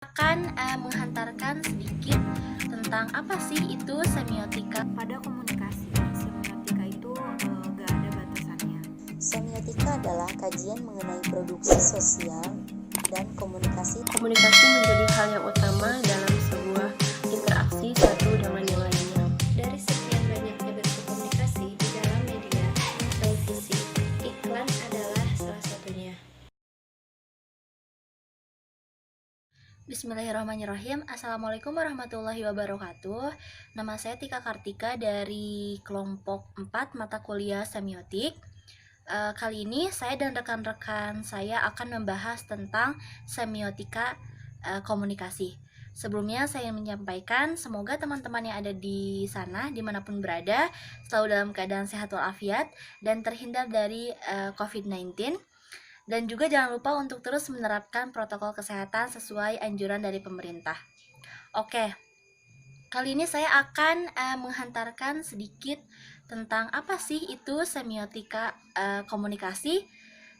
Akan menghantarkan sedikit tentang apa sih itu semiotika. Pada komunikasi, semiotika itu gak ada batasannya. Semiotika adalah kajian mengenai produksi sosial dan komunikasi. Komunikasi menjadi hal yang utama dalam sebuah interaksi satu dengan yang lainnya. Dari sekian banyaknya bentuk komunikasi di dalam media, televisi, iklan adalah salah satunya. Bismillahirrahmanirrahim. Assalamualaikum warahmatullahi wabarakatuh. Nama saya Tika Kartika dari kelompok 4 mata kuliah semiotik. Kali ini saya dan rekan-rekan saya akan membahas tentang semiotika komunikasi. Sebelumnya saya menyampaikan semoga teman-teman yang ada di sana dimanapun berada selalu dalam keadaan sehat walafiat dan terhindar dari COVID-19. Dan juga jangan lupa untuk terus menerapkan protokol kesehatan sesuai anjuran dari pemerintah. Oke, kali ini saya akan menghantarkan sedikit tentang apa sih itu semiotika komunikasi.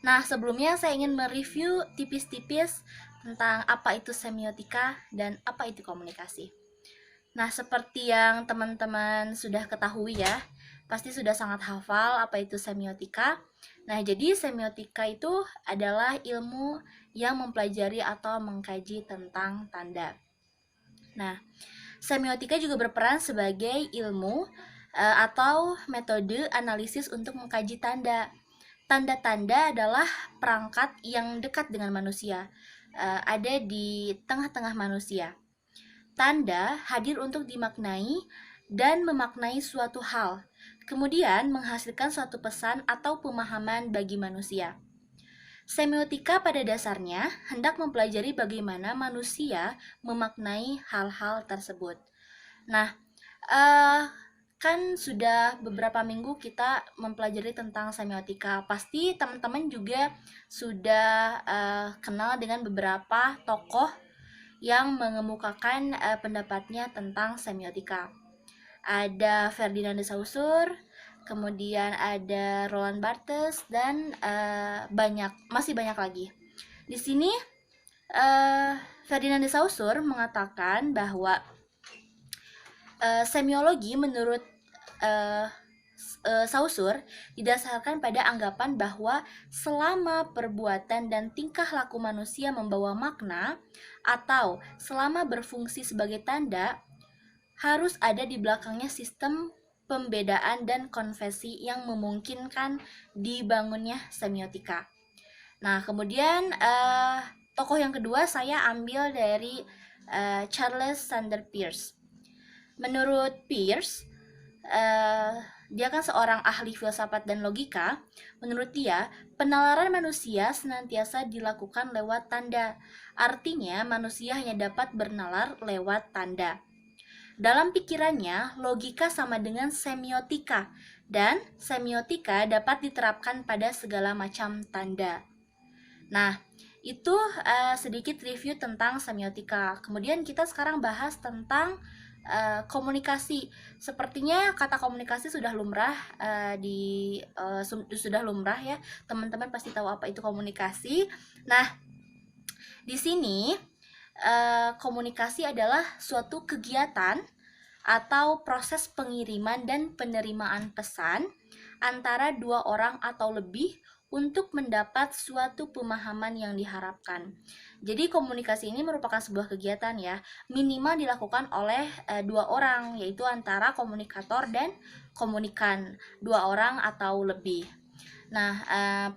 Nah, sebelumnya saya ingin mereview tipis-tipis tentang apa itu semiotika dan apa itu komunikasi. Nah, seperti yang teman-teman sudah ketahui ya, pasti sudah sangat hafal apa itu semiotika. Nah, jadi semiotika itu adalah ilmu yang mempelajari atau mengkaji tentang tanda. Nah, semiotika juga berperan sebagai ilmu atau metode analisis untuk mengkaji tanda. Tanda-tanda adalah perangkat yang dekat dengan manusia, ada di tengah-tengah manusia. Tanda hadir untuk dimaknai dan memaknai suatu hal, kemudian menghasilkan suatu pesan atau pemahaman bagi manusia. Semiotika pada dasarnya hendak mempelajari bagaimana manusia memaknai hal-hal tersebut. Nah, kan sudah beberapa minggu kita mempelajari tentang semiotika. Pasti teman-teman juga sudah kenal dengan beberapa tokoh yang mengemukakan pendapatnya tentang semiotika. Ada Ferdinand de Saussure, kemudian ada Roland Barthes, dan masih banyak lagi. Di sini Ferdinand de Saussure mengatakan bahwa semiologi menurut Saussure didasarkan pada anggapan bahwa selama perbuatan dan tingkah laku manusia membawa makna atau selama berfungsi sebagai tanda, harus ada di belakangnya sistem pembedaan dan konvensi yang memungkinkan dibangunnya semiotika. Nah, kemudian tokoh yang kedua saya ambil dari Charles Sanders Peirce. Menurut Peirce, dia kan seorang ahli filsafat dan logika. Menurut dia, penalaran manusia senantiasa dilakukan lewat tanda. Artinya, manusia hanya dapat bernalar lewat tanda. Dalam pikirannya, logika sama dengan semiotika, dan semiotika dapat diterapkan pada segala macam tanda. Nah, itu sedikit review tentang semiotika. Kemudian kita sekarang bahas tentang komunikasi. Sepertinya kata komunikasi sudah lumrah sudah lumrah ya. Teman-teman pasti tahu apa itu komunikasi. Nah, di sini komunikasi adalah suatu kegiatan atau proses pengiriman dan penerimaan pesan antara dua orang atau lebih untuk mendapat suatu pemahaman yang diharapkan. Jadi komunikasi ini merupakan sebuah kegiatan ya, minimal dilakukan oleh dua orang, yaitu antara komunikator dan komunikan, dua orang atau lebih. Nah,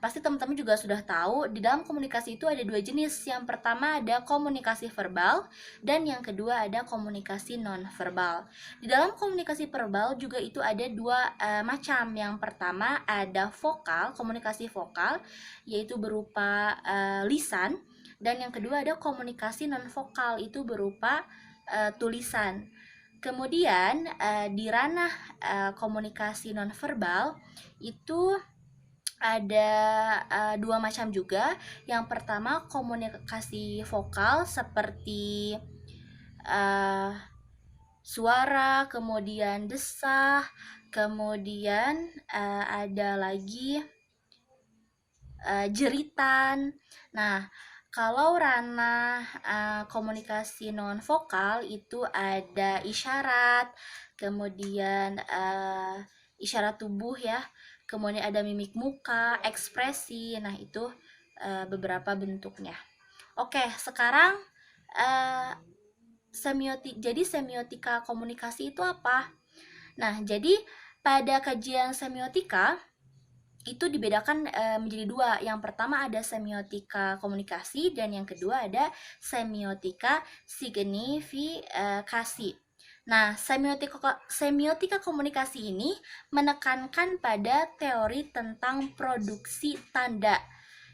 pasti teman-teman juga sudah tahu di dalam komunikasi itu ada dua jenis. Yang pertama ada komunikasi verbal dan yang kedua ada komunikasi non-verbal. Di dalam komunikasi verbal juga itu ada dua macam. Yang pertama ada vokal, komunikasi vokal, yaitu berupa lisan. Dan yang kedua ada komunikasi non-vokal, itu berupa tulisan. Kemudian di ranah komunikasi non-verbal itu ada dua macam juga. Yang pertama komunikasi vokal seperti suara, kemudian desah, kemudian ada lagi jeritan. Nah, Kalau ranah komunikasi non vokal itu ada isyarat, kemudian isyarat tubuh ya, kemudian ada mimik muka, ekspresi. Nah, itu beberapa bentuknya. Oke, sekarang semiotika komunikasi itu apa? Nah, jadi pada kajian semiotika itu dibedakan menjadi dua. Yang pertama ada semiotika komunikasi dan yang kedua ada semiotika signifikasi. Nah, semiotika komunikasi ini menekankan pada teori tentang produksi tanda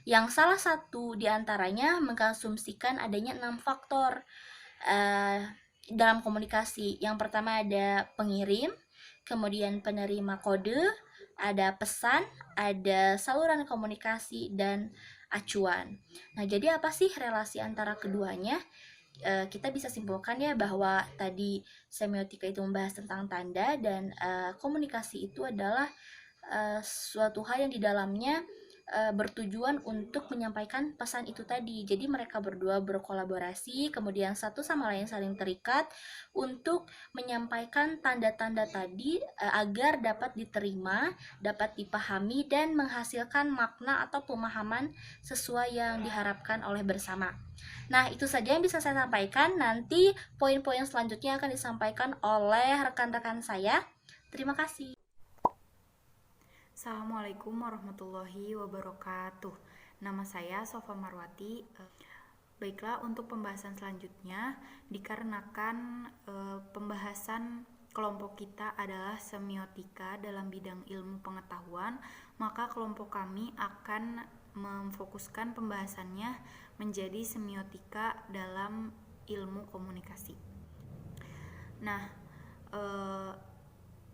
yang salah satu diantaranya mengkonsumsikan adanya 6 faktor dalam komunikasi. Yang pertama ada pengirim, kemudian penerima kode, ada pesan, ada saluran komunikasi, dan acuan. Nah, jadi apa sih relasi antara keduanya? Kita bisa simpulkan ya bahwa tadi semiotika itu membahas tentang tanda dan komunikasi itu adalah suatu hal yang di dalamnya bertujuan untuk menyampaikan pesan itu tadi. Jadi mereka berdua berkolaborasi, kemudian satu sama lain saling terikat untuk menyampaikan tanda-tanda tadi agar dapat diterima, dapat dipahami dan menghasilkan makna atau pemahaman sesuai yang diharapkan oleh bersama. Nah, itu saja yang bisa saya sampaikan. Nanti poin-poin selanjutnya akan disampaikan oleh rekan-rekan saya. Terima kasih. Assalamualaikum warahmatullahi wabarakatuh. Nama saya Sofa Marwati. Baiklah, untuk pembahasan selanjutnya, dikarenakan pembahasan kelompok kita adalah semiotika dalam bidang ilmu pengetahuan, maka kelompok kami akan memfokuskan pembahasannya menjadi semiotika dalam ilmu komunikasi. Nah,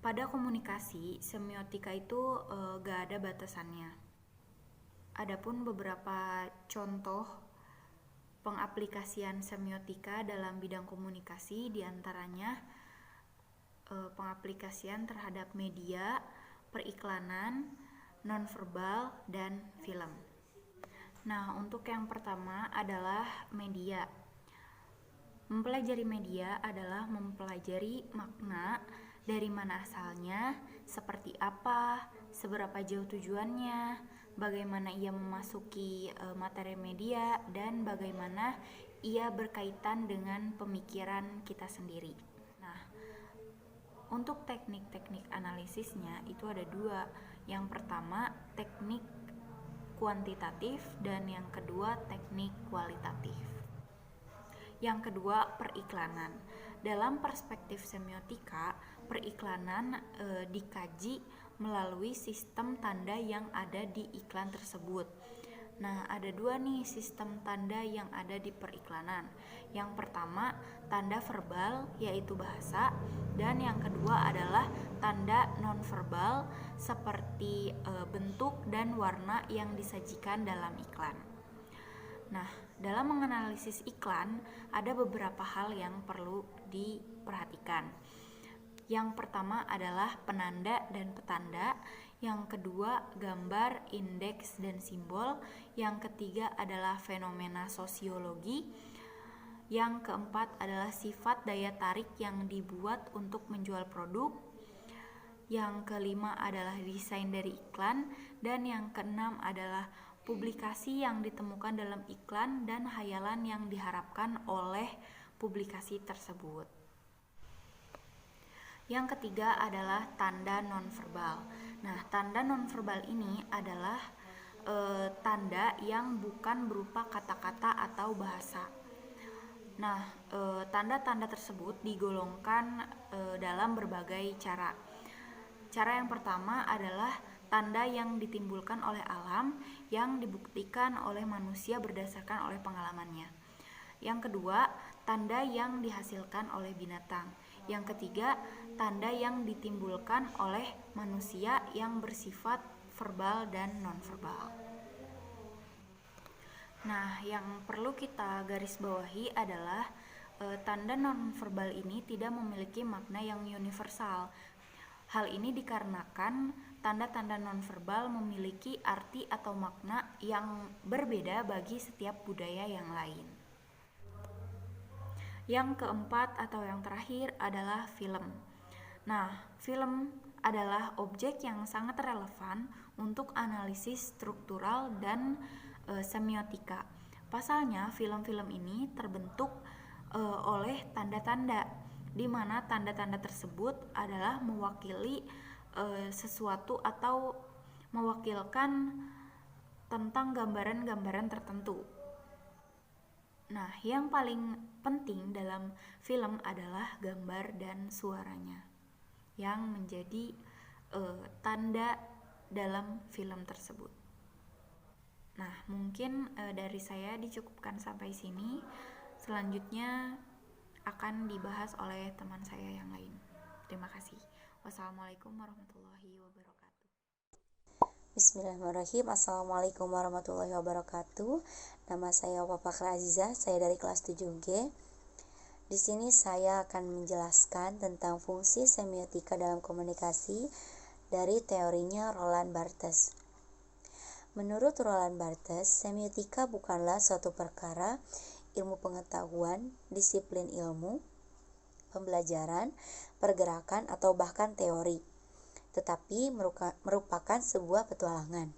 pada komunikasi, semiotika itu gak ada batasannya. Adapun beberapa contoh pengaplikasian semiotika dalam bidang komunikasi, diantaranya pengaplikasian terhadap media, periklanan, nonverbal, dan film. Nah, untuk yang pertama adalah media. Mempelajari media adalah mempelajari makna, dari mana asalnya, seperti apa, seberapa jauh tujuannya, bagaimana ia memasuki materi media, dan bagaimana ia berkaitan dengan pemikiran kita sendiri. Nah, untuk teknik-teknik analisisnya itu ada dua. Yang pertama, teknik kuantitatif, dan yang kedua, teknik kualitatif. Yang kedua, periklanan. Dalam perspektif semiotika, periklanan dikaji melalui sistem tanda yang ada di iklan tersebut. Nah, ada dua nih sistem tanda yang ada di periklanan. Yang pertama, tanda verbal, yaitu bahasa, dan yang kedua adalah tanda nonverbal, seperti bentuk dan warna yang disajikan dalam iklan. Nah, dalam menganalisis iklan, ada beberapa hal yang perlu diperhatikan. Yang pertama adalah penanda dan petanda, yang kedua gambar, indeks, dan simbol, yang ketiga adalah fenomena sosiologi, yang keempat adalah sifat daya tarik yang dibuat untuk menjual produk, yang kelima adalah desain dari iklan, dan yang keenam adalah publikasi yang ditemukan dalam iklan dan hayalan yang diharapkan oleh publikasi tersebut. Yang ketiga adalah tanda nonverbal. Nah, tanda nonverbal ini adalah tanda yang bukan berupa kata-kata atau bahasa. Nah, tanda-tanda tersebut digolongkan dalam berbagai cara. Cara yang pertama adalah tanda yang ditimbulkan oleh alam yang dibuktikan oleh manusia berdasarkan oleh pengalamannya. Yang kedua, tanda yang dihasilkan oleh binatang. Yang ketiga, tanda yang ditimbulkan oleh manusia yang bersifat verbal dan nonverbal. Nah, yang perlu kita garis bawahi adalah tanda nonverbal ini tidak memiliki makna yang universal. Hal ini dikarenakan tanda-tanda nonverbal memiliki arti atau makna yang berbeda bagi setiap budaya yang lain. Yang keempat atau yang terakhir adalah film. Nah, film adalah objek yang sangat relevan untuk analisis struktural dan semiotika. Pasalnya, film-film ini terbentuk oleh tanda-tanda, di mana tanda-tanda tersebut adalah mewakili sesuatu atau mewakilkan tentang gambaran-gambaran tertentu. Nah, yang paling penting dalam film adalah gambar dan suaranya yang menjadi tanda dalam film tersebut. Nah, mungkin dari saya dicukupkan sampai sini. Selanjutnya akan dibahas oleh teman saya yang lain. Terima kasih. Wassalamualaikum warahmatullahi wabarakatuh. Bismillahirrahmanirrahim. Assalamualaikum warahmatullahi wabarakatuh. Nama saya Wafakra Azizah, saya dari kelas 7G. Di sini saya akan menjelaskan tentang fungsi semiotika dalam komunikasi dari teorinya Roland Barthes. Menurut Roland Barthes, semiotika bukanlah suatu perkara, ilmu pengetahuan, disiplin ilmu, pembelajaran, pergerakan, atau bahkan teori, tetapi merupakan sebuah petualangan.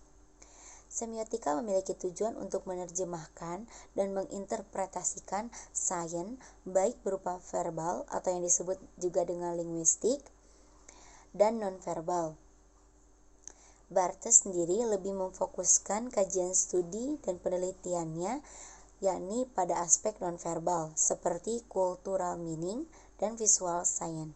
Semiotika memiliki tujuan untuk menerjemahkan dan menginterpretasikan sains, baik berupa verbal atau yang disebut juga dengan linguistik, dan nonverbal. Barthes sendiri lebih memfokuskan kajian studi dan penelitiannya yakni pada aspek nonverbal seperti cultural meaning dan visual science.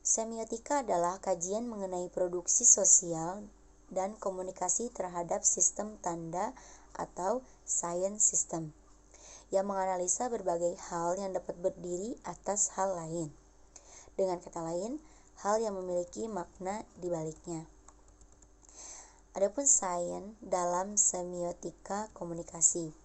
Semiotika adalah kajian mengenai produksi sosial dan komunikasi terhadap sistem tanda atau science system yang menganalisa berbagai hal yang dapat berdiri atas hal lain. Dengan kata lain, hal yang memiliki makna di baliknya. Adapun sains dalam semiotika komunikasi.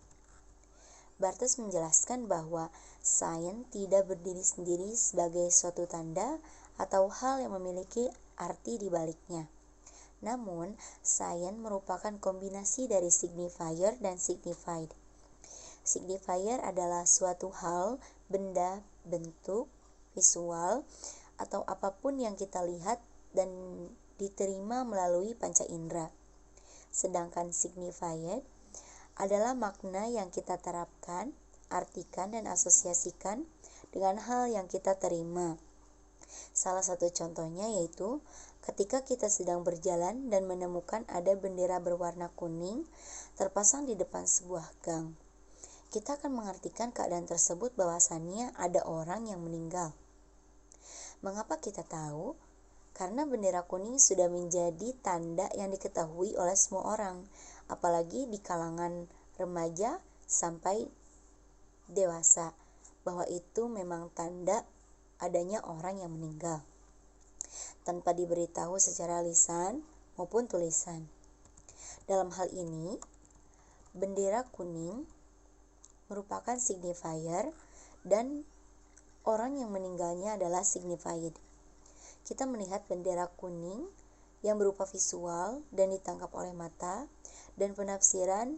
Barthes menjelaskan bahwa sains tidak berdiri sendiri sebagai suatu tanda atau hal yang memiliki arti di baliknya. Namun, sains merupakan kombinasi dari signifier dan signified. Signifier adalah suatu hal, benda, bentuk, visual, atau apapun yang kita lihat dan diterima melalui panca indera. Sedangkan signified adalah makna yang kita terapkan, artikan, dan asosiasikan dengan hal yang kita terima. Salah satu contohnya yaitu ketika kita sedang berjalan dan menemukan ada bendera berwarna kuning terpasang di depan sebuah gang. Kita akan mengartikan keadaan tersebut bahwasannya ada orang yang meninggal. Mengapa kita tahu? Karena bendera kuning sudah menjadi tanda yang diketahui oleh semua orang, apalagi di kalangan remaja sampai dewasa, bahwa itu memang tanda adanya orang yang meninggal, tanpa diberitahu secara lisan maupun tulisan. Dalam hal ini, bendera kuning merupakan signifier dan orang yang meninggalnya adalah signified. Kita melihat bendera kuning yang berupa visual dan ditangkap oleh mata, dan penafsiran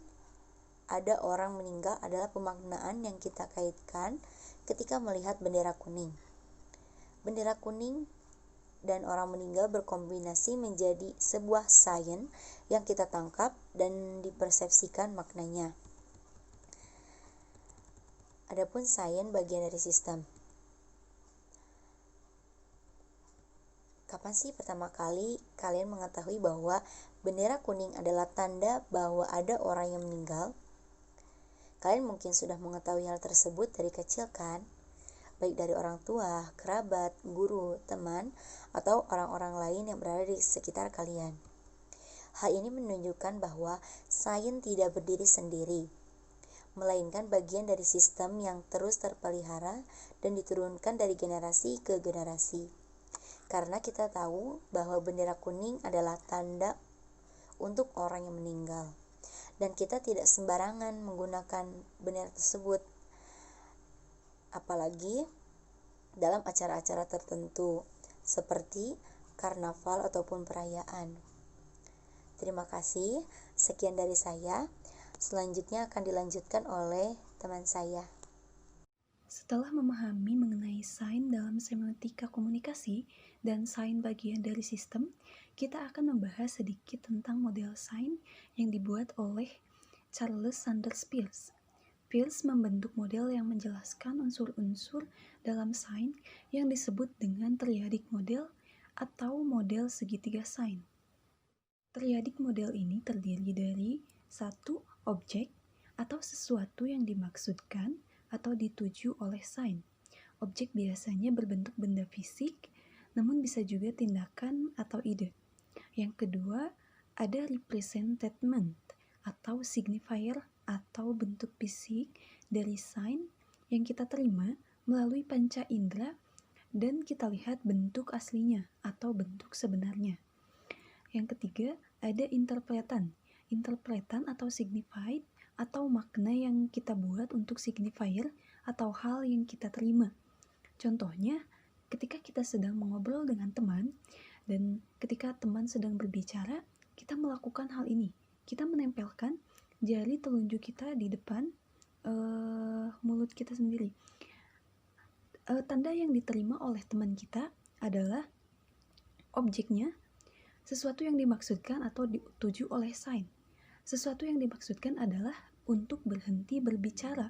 ada orang meninggal adalah pemaknaan yang kita kaitkan ketika melihat bendera kuning. Bendera kuning dan orang meninggal berkombinasi menjadi sebuah sains yang kita tangkap dan dipersepsikan maknanya. Adapun sains bagian dari sistem. Kapan sih pertama kali kalian mengetahui bahwa bendera kuning adalah tanda bahwa ada orang yang meninggal? Kalian mungkin sudah mengetahui hal tersebut dari kecil kan? Baik dari orang tua, kerabat, guru, teman, atau orang-orang lain yang berada di sekitar kalian. Hal ini menunjukkan bahwa sains tidak berdiri sendiri, melainkan bagian dari sistem yang terus terpelihara dan diturunkan dari generasi ke generasi. Karena kita tahu bahwa bendera kuning adalah tanda untuk orang yang meninggal, dan kita tidak sembarangan menggunakan bendera tersebut, apalagi dalam acara-acara tertentu seperti karnaval ataupun perayaan. Terima kasih, sekian dari saya. Selanjutnya akan dilanjutkan oleh teman saya. Setelah memahami mengenai sains dalam semiotika komunikasi dan sains bagian dari sistem, kita akan membahas sedikit tentang model sains yang dibuat oleh Charles Sanders Peirce. Peirce membentuk model yang menjelaskan unsur-unsur dalam sains yang disebut dengan triadic model atau model segitiga sains. Triadic model ini terdiri dari 1. Objek atau sesuatu yang dimaksudkan atau dituju oleh sains. Objek biasanya berbentuk benda fisik, namun bisa juga tindakan atau ide. Yang kedua, ada representatement atau signifier atau bentuk fisik dari sains yang kita terima melalui panca indera dan kita lihat bentuk aslinya atau bentuk sebenarnya. Yang ketiga, ada interpretan atau signified atau makna yang kita buat untuk signifier atau hal yang kita terima. Contohnya, ketika kita sedang mengobrol dengan teman dan ketika teman sedang berbicara, kita melakukan hal ini. Kita menempelkan jari telunjuk kita di depan mulut kita sendiri. Tanda yang diterima oleh teman kita adalah objeknya, sesuatu yang dimaksudkan atau dituju oleh sains. Sesuatu yang dimaksudkan adalah untuk berhenti berbicara.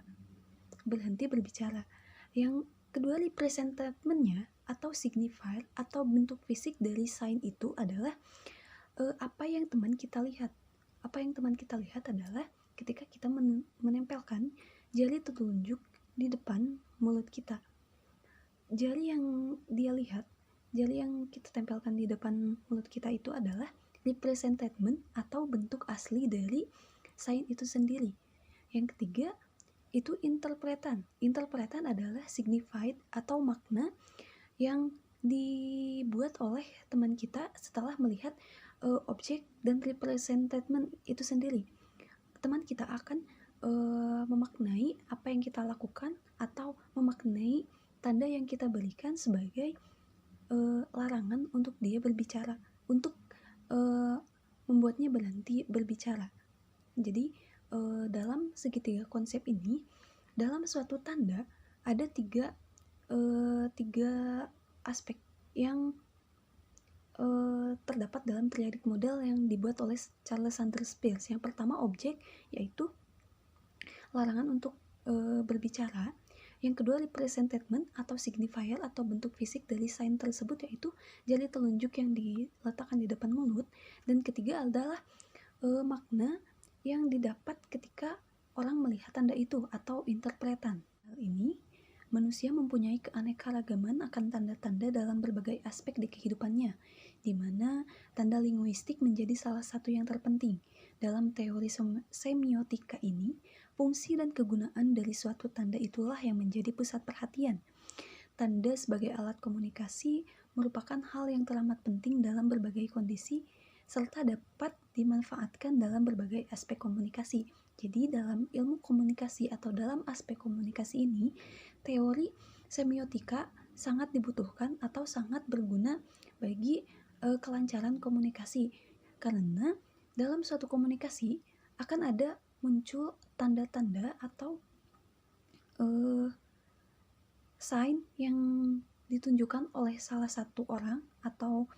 Yang kedua, representamentnya atau signifier atau bentuk fisik dari sains itu adalah apa yang teman kita lihat. Apa yang teman kita lihat adalah ketika kita menempelkan jari telunjuk di depan mulut kita. Jari yang dia lihat, jari yang kita tempelkan di depan mulut kita itu adalah representatement atau bentuk asli dari sains itu sendiri. Yang ketiga, itu interpretan. Interpretan adalah signified atau makna yang dibuat oleh teman kita setelah melihat objek dan representatement itu sendiri. Teman kita akan memaknai apa yang kita lakukan atau memaknai tanda yang kita berikan sebagai larangan untuk dia berbicara, untuk membuatnya berhenti berbicara. Jadi dalam segitiga konsep ini, dalam suatu tanda ada tiga aspek yang terdapat dalam triadic model yang dibuat oleh Charles Sanders Peirce. Yang pertama objek, yaitu larangan untuk berbicara. Yang kedua, representatement atau signifier atau bentuk fisik dari sains tersebut, yaitu jari telunjuk yang diletakkan di depan mulut. Dan ketiga adalah makna yang didapat ketika orang melihat tanda itu atau interpretan. Hal ini, manusia mempunyai keanekaragaman akan tanda-tanda dalam berbagai aspek di kehidupannya, di mana tanda linguistik menjadi salah satu yang terpenting. Dalam teori semiotika ini, fungsi dan kegunaan dari suatu tanda itulah yang menjadi pusat perhatian. Tanda sebagai alat komunikasi merupakan hal yang teramat penting dalam berbagai kondisi, serta dapat dimanfaatkan dalam berbagai aspek komunikasi. Jadi dalam ilmu komunikasi atau dalam aspek komunikasi ini, teori semiotika sangat dibutuhkan atau sangat berguna bagi kelancaran komunikasi. Karena dalam suatu komunikasi akan ada muncul tanda-tanda atau sign yang ditunjukkan oleh salah satu orang atau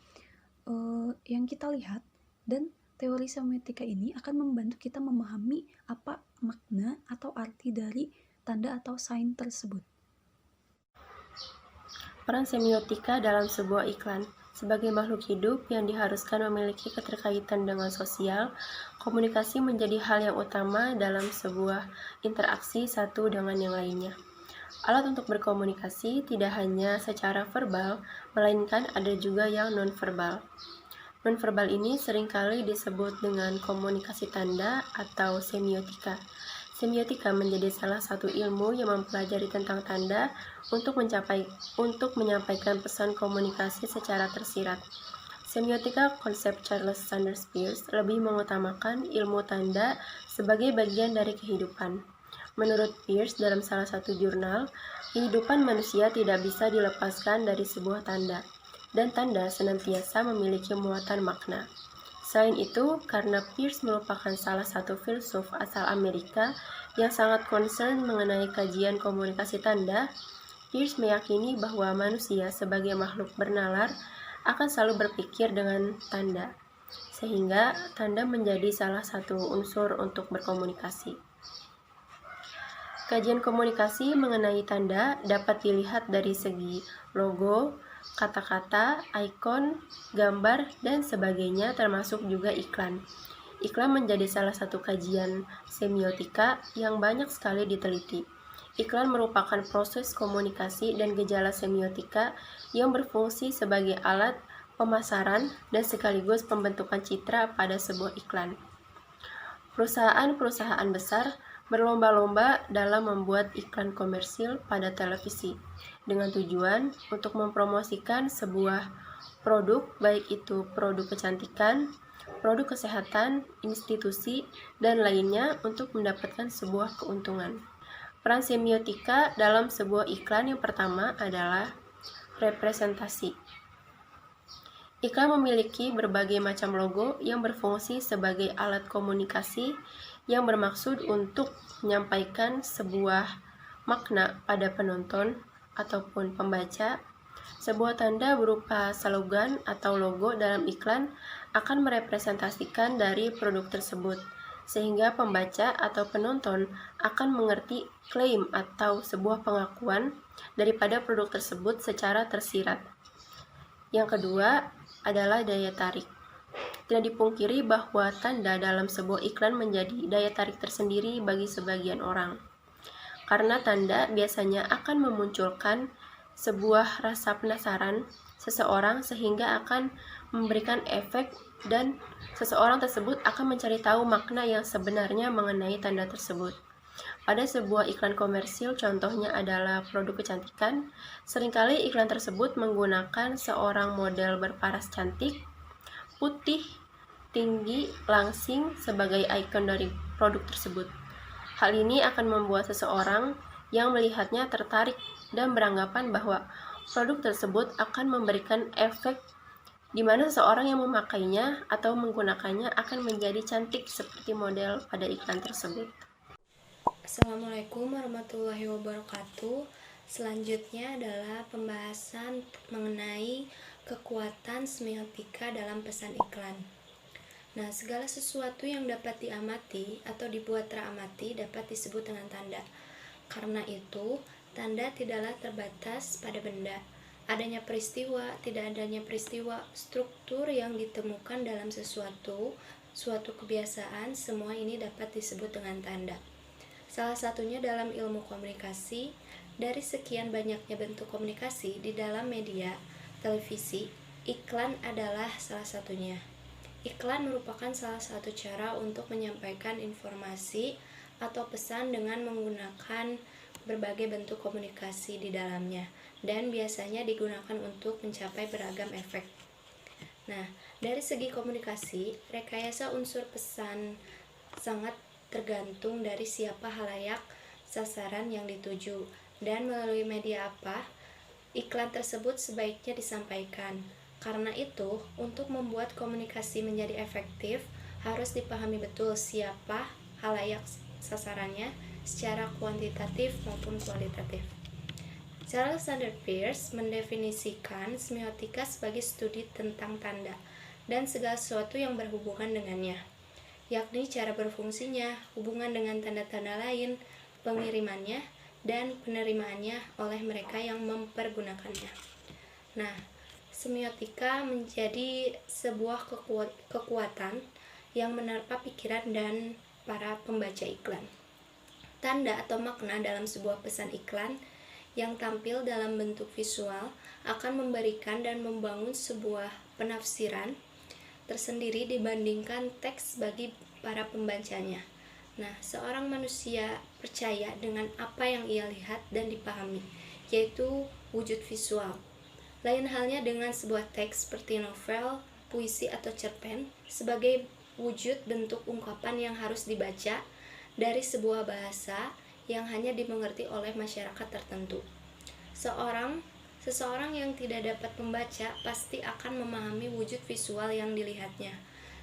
yang kita lihat, dan teori semiotika ini akan membantu kita memahami apa makna atau arti dari tanda atau sign tersebut. Peran semiotika dalam sebuah iklan. Sebagai makhluk hidup yang diharuskan memiliki keterkaitan dengan sosial, komunikasi menjadi hal yang utama dalam sebuah interaksi satu dengan yang lainnya. Alat untuk berkomunikasi tidak hanya secara verbal, melainkan ada juga yang non-verbal. Non-verbal ini seringkali disebut dengan komunikasi tanda atau semiotika. Semiotika menjadi salah satu ilmu yang mempelajari tentang tanda untuk menyampaikan pesan komunikasi secara tersirat. Semiotika konsep Charles Sanders Peirce lebih mengutamakan ilmu tanda sebagai bagian dari kehidupan. Menurut Peirce dalam salah satu jurnal, kehidupan manusia tidak bisa dilepaskan dari sebuah tanda. dan tanda senantiasa memiliki muatan makna. Selain itu, karena Peirce merupakan salah satu filsuf asal Amerika yang sangat concern mengenai kajian komunikasi tanda, Peirce meyakini bahwa manusia sebagai makhluk bernalar akan selalu berpikir dengan tanda, sehingga tanda menjadi salah satu unsur untuk berkomunikasi. Kajian komunikasi mengenai tanda dapat dilihat dari segi logo, kata-kata, ikon, gambar, dan sebagainya termasuk juga iklan. Iklan menjadi salah satu kajian semiotika yang banyak sekali diteliti. Iklan merupakan proses komunikasi dan gejala semiotika yang berfungsi sebagai alat pemasaran dan sekaligus pembentukan citra pada sebuah iklan. Perusahaan-perusahaan besar berlomba-lomba dalam membuat iklan komersil pada televisi dengan tujuan untuk mempromosikan sebuah produk, baik itu produk kecantikan, produk kesehatan, institusi, dan lainnya untuk mendapatkan sebuah keuntungan. Peran semiotika dalam sebuah iklan yang pertama adalah representasi. Iklan memiliki berbagai macam logo yang berfungsi sebagai alat komunikasi yang bermaksud untuk menyampaikan sebuah makna pada penonton ataupun pembaca. Sebuah tanda berupa slogan atau logo dalam iklan akan merepresentasikan dari produk tersebut, sehingga pembaca atau penonton akan mengerti klaim atau sebuah pengakuan daripada produk tersebut secara tersirat. Yang kedua adalah daya tarik. Tidak dipungkiri bahwa tanda dalam sebuah iklan menjadi daya tarik tersendiri bagi sebagian orang. Karena tanda biasanya akan memunculkan sebuah rasa penasaran seseorang sehingga akan memberikan efek dan seseorang tersebut akan mencari tahu makna yang sebenarnya mengenai tanda tersebut. Pada sebuah iklan komersil, contohnya adalah produk kecantikan, seringkali iklan tersebut menggunakan seorang model berparas cantik, putih, tinggi, langsing sebagai ikon dari produk tersebut. Hal ini akan membuat seseorang yang melihatnya tertarik dan beranggapan bahwa produk tersebut akan memberikan efek di mana seseorang yang memakainya atau menggunakannya akan menjadi cantik seperti model pada iklan tersebut. Assalamualaikum warahmatullahi wabarakatuh. Selanjutnya adalah pembahasan mengenai kekuatan semiotika dalam pesan iklan. Nah, segala sesuatu yang dapat diamati atau dibuat teramati dapat disebut dengan tanda. Karena itu, tanda tidaklah terbatas pada benda. Adanya peristiwa, tidak adanya peristiwa, struktur yang ditemukan dalam suatu kebiasaan, semua ini dapat disebut dengan tanda. Salah satunya dalam ilmu komunikasi, dari sekian banyaknya bentuk komunikasi di dalam media, televisi, iklan adalah salah satunya. Iklan merupakan salah satu cara untuk menyampaikan informasi atau pesan dengan menggunakan berbagai bentuk komunikasi di dalamnya, dan biasanya digunakan untuk mencapai beragam efek. Nah, dari segi komunikasi, rekayasa unsur pesan sangat tergantung dari siapa halayak sasaran yang dituju dan melalui media apa iklan tersebut sebaiknya disampaikan. Karena itu, untuk membuat komunikasi menjadi efektif, harus dipahami betul siapa halayak sasarannya secara kuantitatif maupun kualitatif. Alexander Peirce mendefinisikan semiotika sebagai studi tentang tanda dan segala sesuatu yang berhubungan dengannya, yakni cara berfungsinya, hubungan dengan tanda-tanda lain, pengirimannya, dan penerimaannya oleh mereka yang mempergunakannya. Nah, semiotika menjadi sebuah kekuatan yang menerpa pikiran dan para pembaca iklan. Tanda atau makna dalam sebuah pesan iklan yang tampil dalam bentuk visual akan memberikan dan membangun sebuah penafsiran tersendiri dibandingkan teks bagi para pembacanya. Nah, seorang manusia percaya dengan apa yang ia lihat dan dipahami, yaitu wujud visual. Lain halnya dengan sebuah teks seperti novel, puisi, atau cerpen sebagai wujud bentuk ungkapan yang harus dibaca dari sebuah bahasa yang hanya dimengerti oleh masyarakat tertentu. Seseorang yang tidak dapat membaca pasti akan memahami wujud visual yang dilihatnya.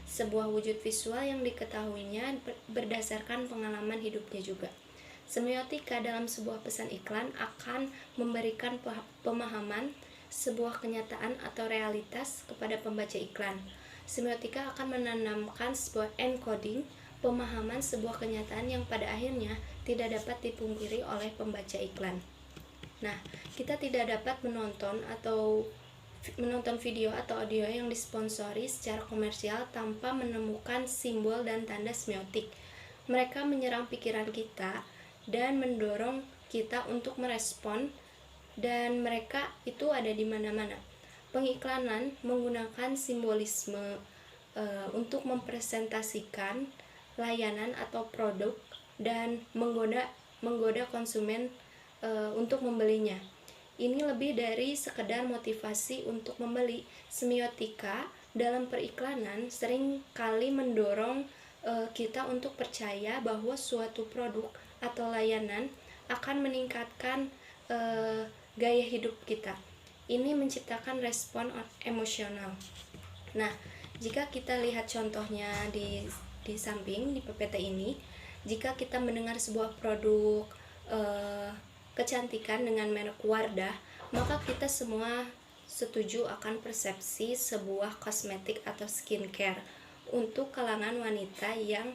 Sebuah wujud visual yang diketahuinya berdasarkan pengalaman hidupnya juga. Semiotika dalam sebuah pesan iklan akan memberikan pemahaman sebuah kenyataan atau realitas kepada pembaca iklan. Semiotika akan menanamkan sebuah encoding, pemahaman sebuah kenyataan yang pada akhirnya tidak dapat dipungkiri oleh pembaca iklan. Nah, kita tidak dapat menonton video atau audio yang disponsori secara komersial tanpa menemukan simbol dan tanda semiotik. Mereka menyerang pikiran kita dan mendorong kita untuk merespon, dan mereka itu ada di mana-mana. Pengiklanan menggunakan simbolisme untuk mempresentasikan layanan atau produk dan menggoda konsumen untuk membelinya. Ini lebih dari sekedar motivasi untuk membeli. Semiotika dalam periklanan sering kali mendorong kita untuk percaya bahwa suatu produk atau layanan akan meningkatkan gaya hidup kita. Ini menciptakan respon emosional. Nah, jika kita lihat contohnya di samping di PPT ini, jika kita mendengar sebuah produk kecantikan dengan merek Wardah, maka kita semua setuju akan persepsi sebuah kosmetik atau skincare untuk kalangan wanita yang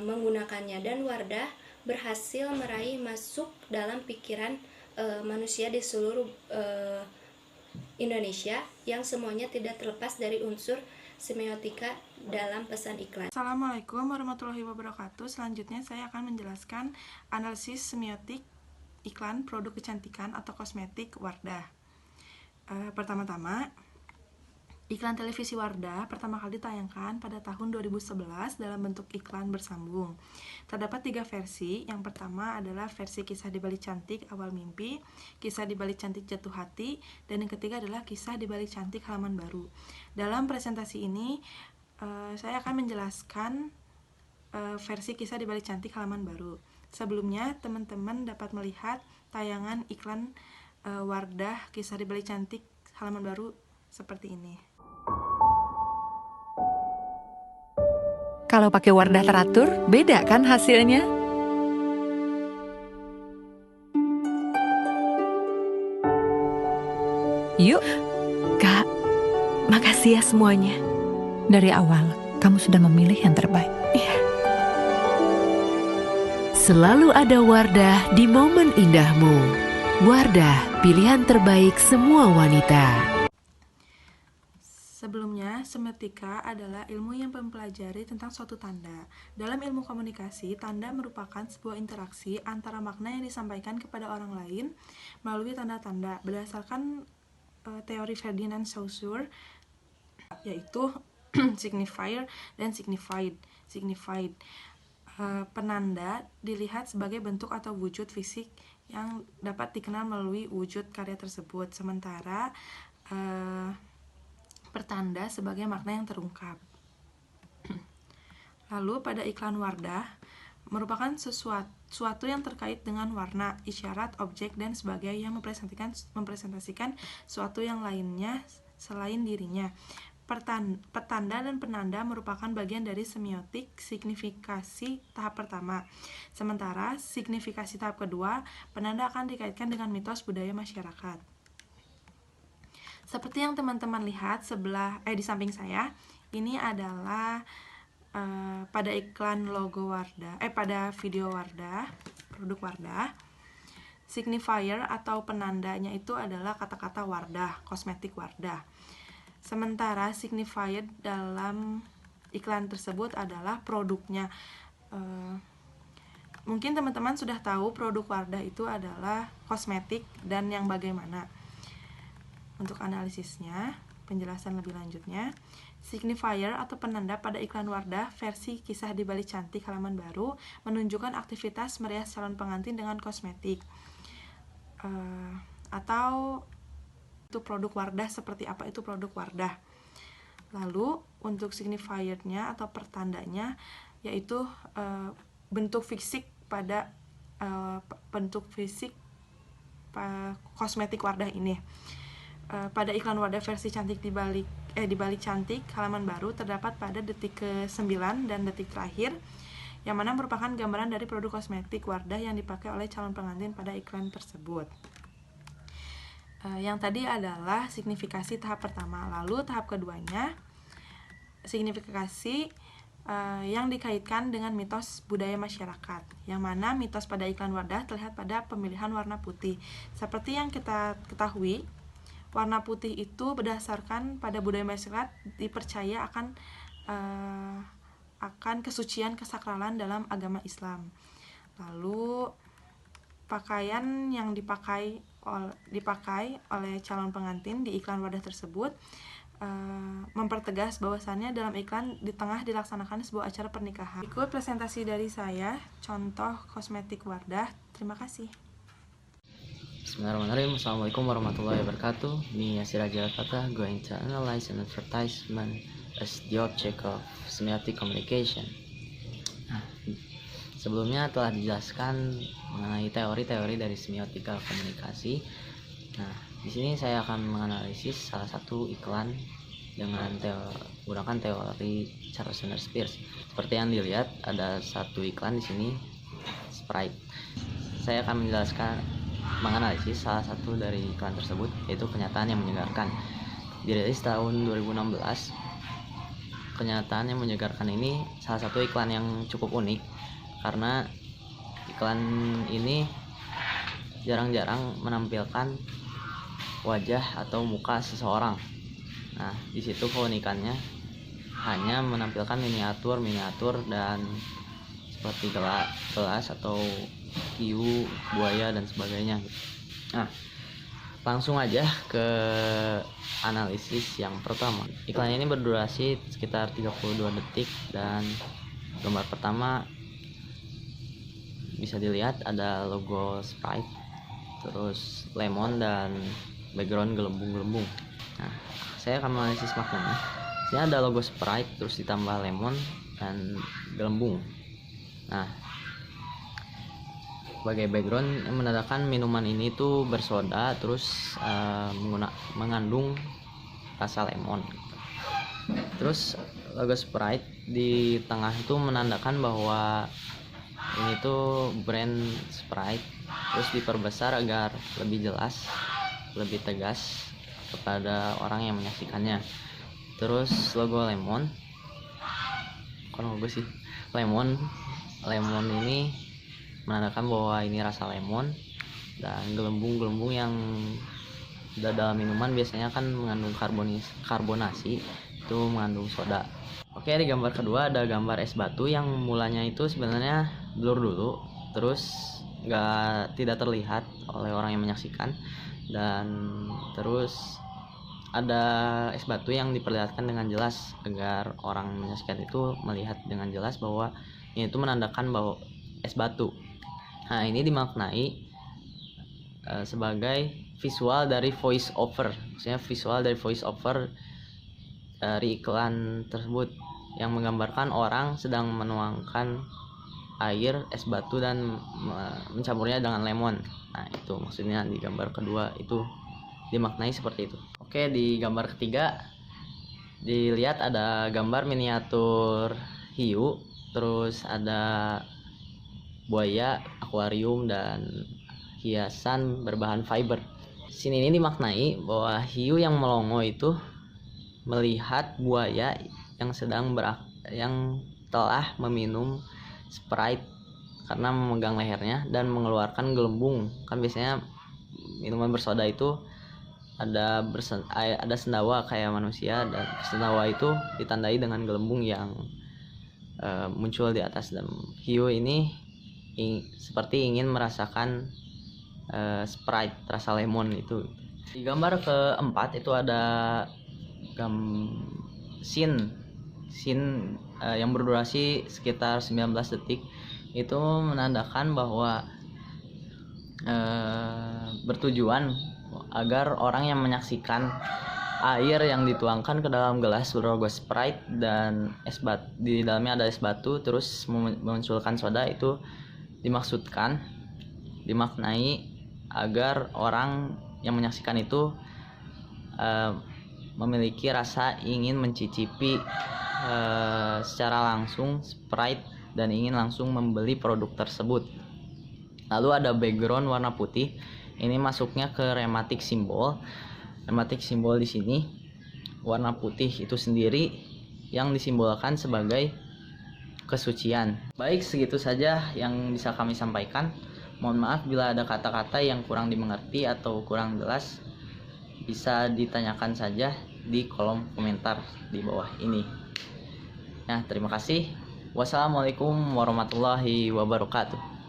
menggunakannya, dan Wardah berhasil meraih masuk dalam pikiran manusia di seluruh Indonesia, yang semuanya tidak terlepas dari unsur semiotika dalam pesan iklan. Assalamualaikum warahmatullahi wabarakatuh. Selanjutnya saya akan menjelaskan analisis semiotik iklan produk kecantikan atau kosmetik Wardah. Pertama-tama, iklan televisi Wardah pertama kali ditayangkan pada tahun 2011 dalam bentuk iklan bersambung. Terdapat 3 versi. Yang pertama adalah versi kisah di balik cantik awal mimpi, kisah di balik cantik jatuh hati, dan yang ketiga adalah kisah di balik cantik halaman baru. Dalam presentasi ini saya akan menjelaskan versi kisah di balik cantik halaman baru. Sebelumnya teman-teman dapat melihat tayangan iklan Wardah kisah di balik cantik halaman baru seperti ini. Kalau pakai Wardah teratur, beda kan hasilnya? Yuk, Kak, makasih ya semuanya. Dari awal, kamu sudah memilih yang terbaik. Iya. Selalu ada Wardah di momen indahmu. Wardah, pilihan terbaik semua wanita. Sebelumnya, semiotika adalah ilmu yang mempelajari tentang suatu tanda. Dalam ilmu komunikasi, tanda merupakan sebuah interaksi antara makna yang disampaikan kepada orang lain melalui tanda-tanda. Berdasarkan teori Ferdinand Saussure, yaitu signifier dan signified. Penanda dilihat sebagai bentuk atau wujud fisik yang dapat dikenal melalui wujud karya tersebut, sementara pertanda sebagai makna yang terungkap. Lalu pada iklan Wardah merupakan sesuatu yang terkait dengan warna, isyarat, objek, dan sebagainya yang mempresentasikan suatu yang lainnya selain dirinya. Petanda dan penanda merupakan bagian dari semiotik signifikasi tahap pertama. Sementara signifikasi tahap kedua, penanda akan dikaitkan dengan mitos budaya masyarakat. Seperti yang teman-teman lihat di samping saya, ini adalah pada iklan logo Wardah, pada video Wardah, produk Wardah. Signifier atau penandanya itu adalah kata-kata Wardah, kosmetik Wardah. Sementara signified dalam iklan tersebut adalah produknya. Mungkin teman-teman sudah tahu produk Wardah itu adalah kosmetik dan yang bagaimana. Untuk analisisnya, penjelasan lebih lanjutnya, signifier atau penanda pada iklan Wardah versi kisah di balik cantik halaman baru menunjukkan aktivitas merias calon pengantin dengan kosmetik. Atau itu produk Wardah, seperti apa itu produk Wardah. Lalu untuk signifiernya atau pertandanya yaitu bentuk fisik pada bentuk fisik kosmetik Wardah ini. Pada iklan Wardah versi cantik di balik cantik halaman baru terdapat pada detik ke-9 dan detik terakhir, yang mana merupakan gambaran dari produk kosmetik Wardah yang dipakai oleh calon pengantin pada iklan tersebut. Yang tadi adalah signifikasi tahap pertama. Lalu tahap keduanya, signifikasi yang dikaitkan dengan mitos budaya masyarakat, yang mana mitos pada iklan Wardah terlihat pada pemilihan warna putih. Seperti yang kita ketahui, warna putih itu berdasarkan pada budaya masyarakat dipercaya akan kesucian kesakralan dalam agama Islam. Lalu pakaian yang dipakai oleh calon pengantin di iklan Wardah tersebut mempertegas bahwasannya dalam iklan di tengah dilaksanakan sebuah acara pernikahan. Ikut presentasi dari saya, contoh kosmetik Wardah. Terima kasih. Bismillahirrahmanirrahim. Assalamualaikum warahmatullahi wabarakatuh. Me Yasir Al-Fatah going to analyze an advertisement as the object of semiotic communication. Sebelumnya telah dijelaskan mengenai teori-teori dari semiotika komunikasi. Di sini saya akan menganalisis salah satu iklan dengan menggunakan teori Charles Sanders Peirce. Seperti yang dilihat, ada satu iklan di sini, Sprite. Saya akan menganalisis salah satu dari iklan tersebut, yaitu Kenyataan yang Menyegarkan. Dirilis tahun 2016. Kenyataan yang Menyegarkan ini salah satu iklan yang cukup unik karena iklan ini jarang-jarang menampilkan wajah atau muka seseorang. Di situ keunikannya hanya menampilkan miniatur dan seperti gelas atau hiu, buaya dan sebagainya. Langsung aja ke analisis yang pertama. Iklan ini berdurasi sekitar 32 detik dan gambar pertama bisa dilihat ada logo Sprite, terus lemon dan background gelembung-gelembung. Saya akan menganalisis maknanya. Di sini ada logo Sprite, terus ditambah lemon dan gelembung. Sebagai background yang menandakan minuman ini tuh bersoda, terus mengandung rasa lemon. Terus logo Sprite di tengah itu menandakan bahwa ini tuh brand Sprite, terus diperbesar agar lebih jelas, lebih tegas kepada orang yang menyaksikannya. Terus logo lemon, lemon ini menandakan bahwa ini rasa lemon, dan gelembung-gelembung yang dalam minuman biasanya kan mengandung karbonasi, itu mengandung soda. Oke, di gambar kedua ada gambar es batu yang mulanya itu sebenarnya blur dulu, terus tidak terlihat oleh orang yang menyaksikan, dan terus ada es batu yang diperlihatkan dengan jelas agar orang menyaksikan itu melihat dengan jelas bahwa ini itu menandakan bahwa es batu. Ini dimaknai sebagai visual dari voice over, maksudnya visual dari voice over dari iklan tersebut yang menggambarkan orang sedang menuangkan air es batu dan mencampurnya dengan lemon. Itu maksudnya di gambar kedua itu dimaknai seperti itu. Oke, di gambar ketiga dilihat ada gambar miniatur hiu, terus ada buaya, akuarium, dan hiasan berbahan fiber. Sini ini dimaknai bahwa hiu yang melongo itu melihat buaya yang telah meminum Sprite karena memegang lehernya dan mengeluarkan gelembung. Kan biasanya minuman bersoda itu ada sendawa kayak manusia, dan sendawa itu ditandai dengan gelembung yang muncul di atas, dan hiu ini seperti ingin merasakan Sprite rasa lemon itu. Di gambar keempat itu ada scene yang berdurasi sekitar 19 detik. Itu menandakan bahwa bertujuan agar orang yang menyaksikan air yang dituangkan ke dalam gelas berlogo Sprite dan di dalamnya ada es batu terus memunculkan soda, itu dimaknai agar orang yang menyaksikan itu memiliki rasa ingin mencicipi secara langsung Sprite dan ingin langsung membeli produk tersebut. Lalu ada background warna putih. Ini masuknya ke rematik simbol. Rematik simbol di sini warna putih itu sendiri yang disimbolkan sebagai kesucian. Baik, segitu saja yang bisa kami sampaikan. Mohon maaf bila ada kata-kata yang kurang dimengerti atau kurang jelas. Bisa ditanyakan saja di kolom komentar di bawah ini. Nah, terima kasih. Wassalamualaikum warahmatullahi wabarakatuh.